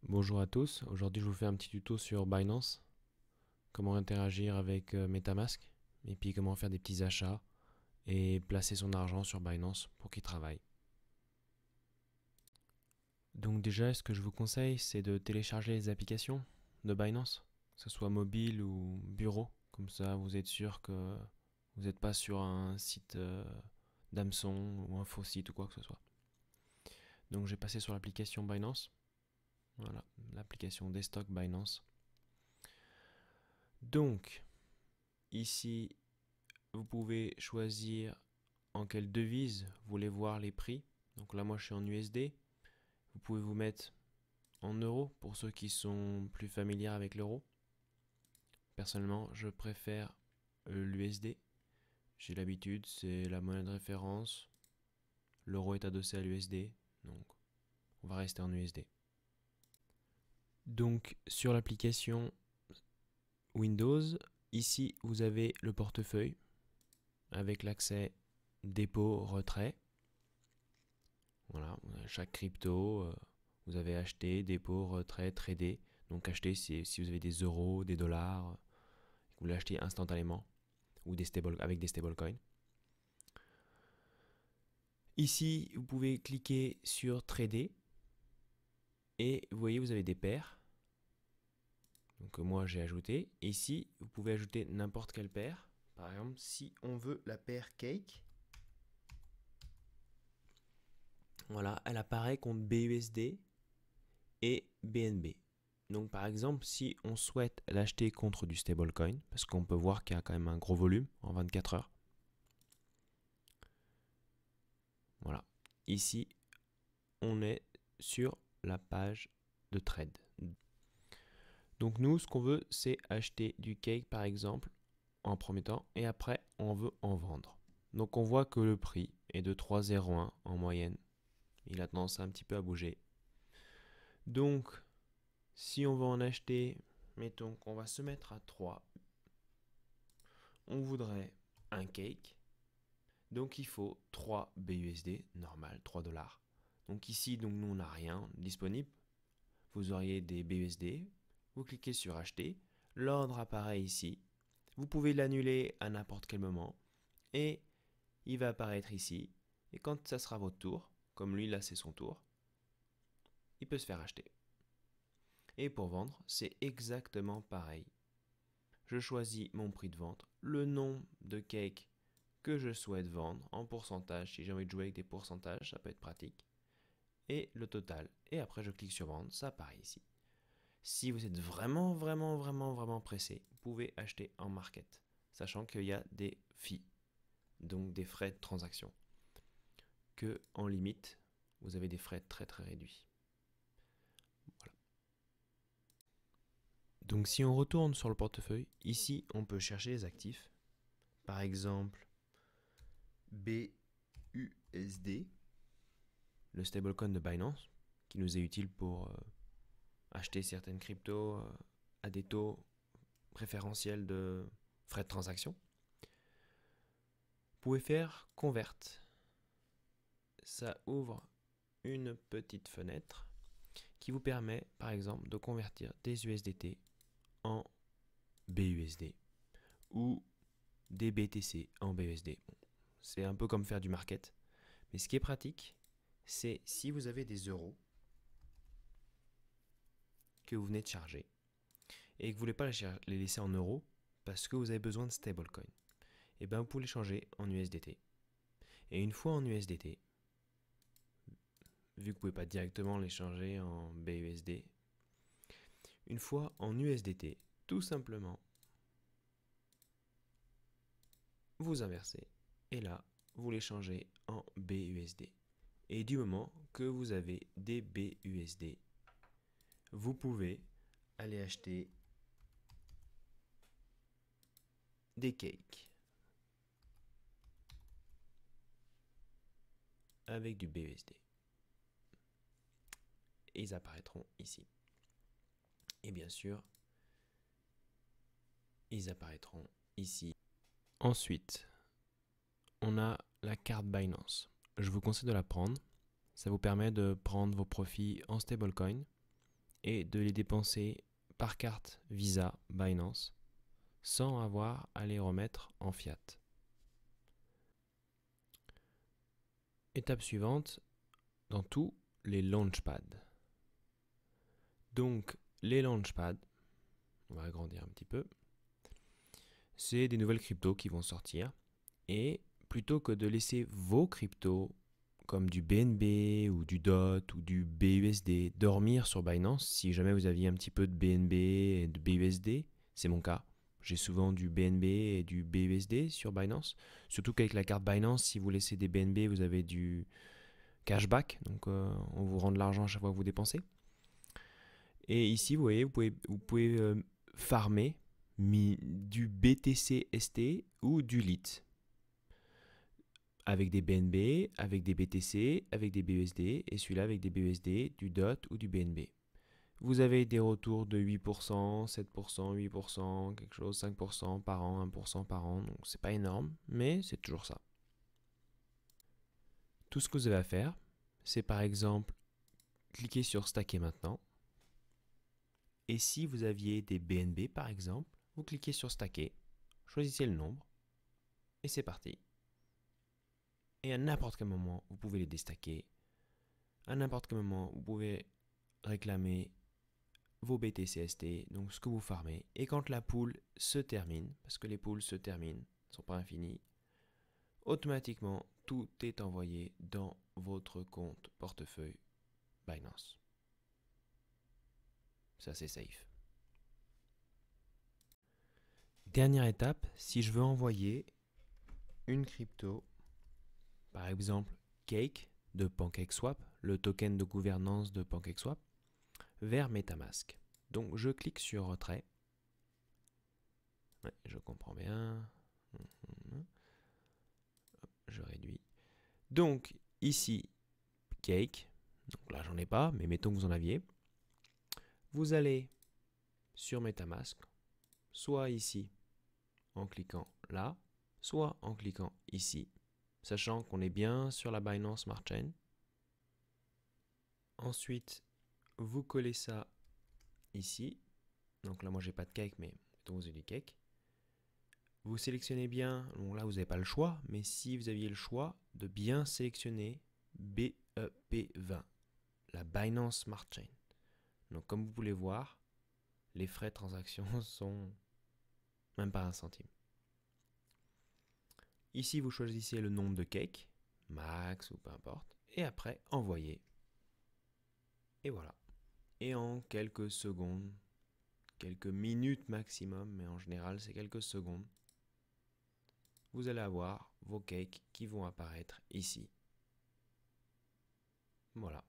Bonjour à tous, aujourd'hui je vous fais un petit tuto sur Binance, comment interagir avec MetaMask, et puis comment faire des petits achats et placer son argent sur Binance pour qu'il travaille. Donc déjà, ce que je vous conseille, c'est de télécharger les applications de Binance, que ce soit mobile ou bureau, comme ça vous êtes sûr que vous n'êtes pas sur un site d'hameçon ou un faux site ou quoi que ce soit. Donc j'ai passé sur l'application Binance, voilà, l'application Desktop Binance. Donc, ici, vous pouvez choisir en quelle devise vous voulez voir les prix. Donc là, moi, je suis en USD. Vous pouvez vous mettre en euros pour ceux qui sont plus familiers avec l'euro. Personnellement, je préfère l'USD. J'ai l'habitude, c'est la monnaie de référence. L'euro est adossé à l'USD, donc on va rester en USD. Donc sur l'application Windows, ici vous avez le portefeuille avec l'accès dépôt, retrait. Voilà, chaque crypto, vous avez acheté, dépôt, retrait, trader. Donc acheter, c'est si vous avez des euros, des dollars, vous l'achetez instantanément ou avec des stablecoins. Ici, vous pouvez cliquer sur trader et vous voyez, vous avez des paires. Donc moi, j'ai ajouté. Ici, vous pouvez ajouter n'importe quelle paire. Par exemple, si on veut la paire cake, voilà, elle apparaît contre BUSD et BNB. Donc par exemple, si on souhaite l'acheter contre du stablecoin, parce qu'on peut voir qu'il y a quand même un gros volume en 24 heures. Voilà. Ici, on est sur la page de trade. Donc nous, ce qu'on veut, c'est acheter du cake par exemple en premier temps et après, on veut en vendre. Donc on voit que le prix est de 3,01 en moyenne. Il a tendance un petit peu à bouger. Donc, si on veut en acheter, mettons qu'on va se mettre à 3, on voudrait un cake. Donc il faut 3 BUSD, normal, 3 dollars. Donc ici, donc nous on n'a rien disponible. Vous auriez des BUSD, vous cliquez sur acheter, l'ordre apparaît ici. Vous pouvez l'annuler à n'importe quel moment et il va apparaître ici. Et quand ça sera votre tour, comme lui là c'est son tour, il peut se faire acheter. Et pour vendre, c'est exactement pareil. Je choisis mon prix de vente, le nom de cake que je souhaite vendre en pourcentage. Si j'ai envie de jouer avec des pourcentages, ça peut être pratique. Et le total. Et après, je clique sur vendre, ça apparaît ici. Si vous êtes vraiment pressé, vous pouvez acheter en market, sachant qu'il y a des fees, donc des frais de transaction, que en limite, vous avez des frais très réduits. Voilà. Donc si on retourne sur le portefeuille, ici, on peut chercher les actifs. Par exemple, BUSD, le stablecoin de Binance, qui nous est utile pour acheter certaines cryptos à des taux préférentiels de frais de transaction. Vous pouvez faire Convert. Ça ouvre une petite fenêtre qui vous permet, par exemple, de convertir des USDT en BUSD ou des BTC en BUSD. Bon, c'est un peu comme faire du market. Mais ce qui est pratique, c'est si vous avez des euros que vous venez de charger et que vous ne voulez pas les laisser en euros parce que vous avez besoin de stablecoin, et bien vous pouvez les changer en USDT. Et une fois en USDT, vu que vous ne pouvez pas directement les changer en BUSD, une fois en USDT, tout simplement, vous inversez et là, vous les changez en BUSD. Et du moment que vous avez des BUSD, vous pouvez aller acheter des cakes avec du BUSD. Et ils apparaîtront ici. Et bien sûr, ils apparaîtront ici. Ensuite, on a la carte Binance. Je vous conseille de la prendre. Ça vous permet de prendre vos profits en stablecoin et de les dépenser par carte Visa Binance sans avoir à les remettre en fiat. Étape suivante, dans tous les launchpads. Donc les launchpads, on va agrandir un petit peu, c'est des nouvelles cryptos qui vont sortir et plutôt que de laisser vos cryptos comme du BNB ou du DOT ou du BUSD dormir sur Binance, si jamais vous aviez un petit peu de BNB et de BUSD, c'est mon cas. J'ai souvent du BNB et du BUSD sur Binance. Surtout qu'avec la carte Binance, si vous laissez des BNB, vous avez du cashback. Donc on vous rend de l'argent à chaque fois que vous dépensez. Et ici, vous voyez, vous pouvez farmer du BTC ST ou du LIT. Avec des BNB, avec des BTC, avec des BUSD, et celui-là avec des BUSD, du DOT ou du BNB. Vous avez des retours de 8%, 7%, 8%, quelque chose, 5% par an, 1% par an, donc c'est pas énorme, mais c'est toujours ça. Tout ce que vous avez à faire, c'est par exemple cliquer sur Stacker maintenant. Et si vous aviez des BNB par exemple, vous cliquez sur Stacker, choisissez le nombre, et c'est parti. Et à n'importe quel moment, vous pouvez les déstacker. À n'importe quel moment, vous pouvez réclamer vos BTCST, donc ce que vous farmez. Et quand la pool se termine, parce que les pools se terminent, ne sont pas infinies, automatiquement, tout est envoyé dans votre compte portefeuille Binance. Ça, c'est safe. Dernière étape, si je veux envoyer une crypto, par exemple Cake de PancakeSwap, le token de gouvernance de PancakeSwap, vers MetaMask. Donc je clique sur retrait. Ouais, je comprends bien. Je réduis. Donc ici, Cake. Donc là, j'en ai pas, mais mettons que vous en aviez. Vous allez sur MetaMask, soit ici en cliquant là, soit en cliquant ici, sachant qu'on est bien sur la Binance Smart Chain. Ensuite, vous collez ça ici. Donc là, moi, j'ai pas de cake, mais mettons vous avez du cake. Vous sélectionnez bien, bon là, vous n'avez pas le choix, mais si vous aviez le choix de bien sélectionner BEP20, la Binance Smart Chain. Donc, comme vous pouvez voir, les frais de transaction sont même pas 1 centime. Ici, vous choisissez le nombre de cakes, max ou peu importe, et après, envoyer. Et voilà. Et en quelques secondes, quelques minutes maximum, mais en général, c'est quelques secondes, vous allez avoir vos cakes qui vont apparaître ici. Voilà.